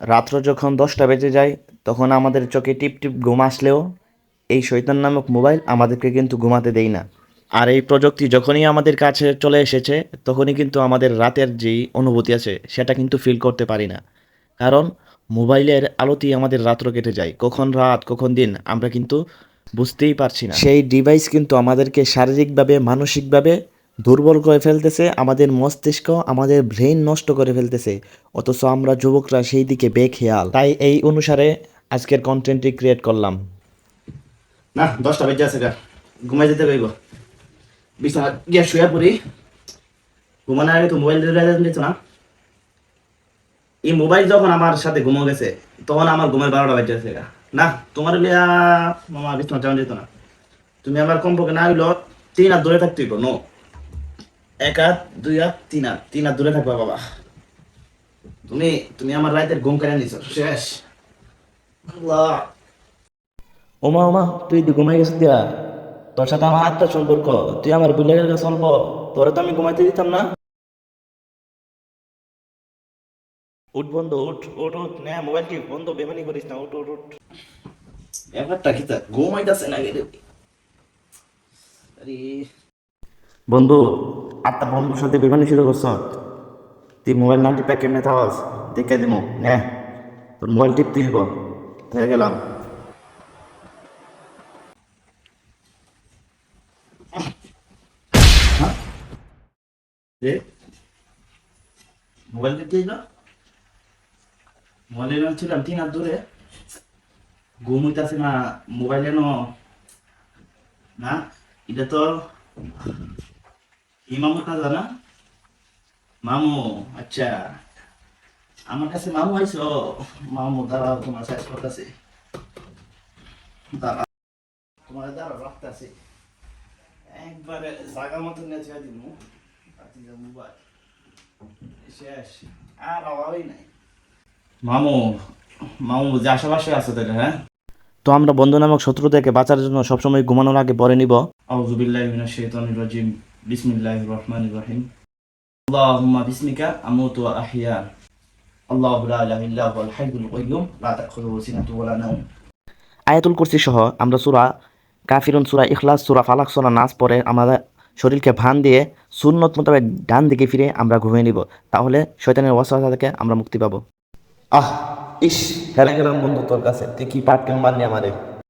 রাত্র যখন 10টা বেজে যায় তখন আমাদের চোখে টিপ টিপ ঘুম আসলেও এই শয়তান নামক মোবাইল আমাদেরকে কিন্তু ঘুমাতে দেয় না। আর এই প্রযুক্তি যখনই আমাদের কাছে চলে এসেছে তখনই কিন্তু আমাদের রাতের যেই অনুভূতি আছে সেটা কিন্তু ফিল করতে পারি না। কারণ মোবাইলের আলোতেই আমাদের রাত্র কেটে যায়, কখন রাত কখন দিন আমরা কিন্তু বুঝতেই পারছি না। সেই ডিভাইস কিন্তু আমাদেরকে শারীরিকভাবে মানসিকভাবে দুর্বল করে ফেলতেছে, আমাদের মস্তিষ্ক আমাদের ব্রেন নষ্ট করে ফেলতেছে, অথচ আমরা যুবকরা সেই দিকে বেখেয়াল। তাই এই অনুসারে আজকের কন্টেন্টটি ক্রিয়েট করলাম। না 10টা বেজে আছে গা, ঘুমাই যেতে কইব। বিছানা গিয়ে শুয়ে পড়ি। ঘুমানোর আগে তো মোবাইল দিত না। এই মোবাইল যখন আমার সাথে ঘুমো গেছে তখন আমার ঘুমের 12টা বেজে আছে গা। না তোমার লিয়া মামা বিছানা যাওয়া যেত না। তুমি আমার কমপক্ষে না হইলো 3 হাত দূরে থাকতে হইব। নো, 1 হাত 2 হাত 3 হাত, 3 হাত দূরে থাকবা বাবা। তুমি তুমি আমার রাতের ঘুম কেড়ে নিছো, শেষ। আল্লাহ। ওমা ওমা, তুই তো ঘুমাই গেছিস দিয়া, তোর সাথে আমার আত্মার সম্পর্ক, তুই আমার বুলের কাছে চলবো, তোরা তো আমি ঘুমাইতে দিতাম না। উঠ বন্ধু, উঠ উঠ উঠ, নে মোবাইল কি বন্ধ, বেমানি করিস না, উঠ উঠ উঠ। ব্যাপারটা কি তা ঘুমাইতাছে না গেলে? আরে বন্ধু, আত্মা বন্ধুর সাথে বেমানি শুরু করছ, তুই মোবাইল না টিপে কেমনে থাকস দেখে দিমু, নে তোর মোবাইল টিপতে হইব। হয়ে গেলাম। হ্যাঁ রে, মোবাইল দিতেই না, মোবাইল ছিলাম 3 হাত দূরে। ঘুম হইতাছে না, মোবাইল এনো না। এটা তো ইমামু কাজা না, মামু। আচ্ছা, আমার কাছে মামু আইছো। মামু দাঁড়াও, তোমার সাইজ করতেছে। দাঁড়া, তোমার দাঁড়াও রাখতেছে। একবারে জাগা মতো নেচে দিব। মোবাইল শেষ, আর অভাবই নাই। মামু, মামু বুঝে আশেপাশে আছে তাহলে? হ্যাঁ, তো আমরা বন্ধু নামক শত্রু থেকে বাঁচার জন্য সবসময় ঘুমানোর আগে পরে নিব আউযু বিল্লাহি মিনাশ শাইতানির রাজিম। বিসমিল্লাহির রহমানির রহিম। আল্লাহুম্মা বিসমিকা আমুতু ওয়া আহইয়া। আল্লাহু লা ইলাহা ইল্লা হুয়াল হাইয়ুল কাইয়্যুম লা তাখুযুহু সিনাতুন ওয়া লা নাওম। আয়াতুল কুরসি সহ আমরা সূরা কাফিরুন, সূরা ইখলাস, সূরা ফালাক, সূরা নাস পরে আমাদের শরীরকে ভান দিয়ে সুন্নত মোতাবেক ডান দিকে ফিরে আমরা ঘুমিয়ে নিব। তাহলে শয়তানের ওয়াসওয়াসা থেকে আমরা মুক্তি পাবো। আহ, ইস, হেরে গেলাম বন্ধু তোর কাছে, তুই কি পাট কেন মারলি আমারে।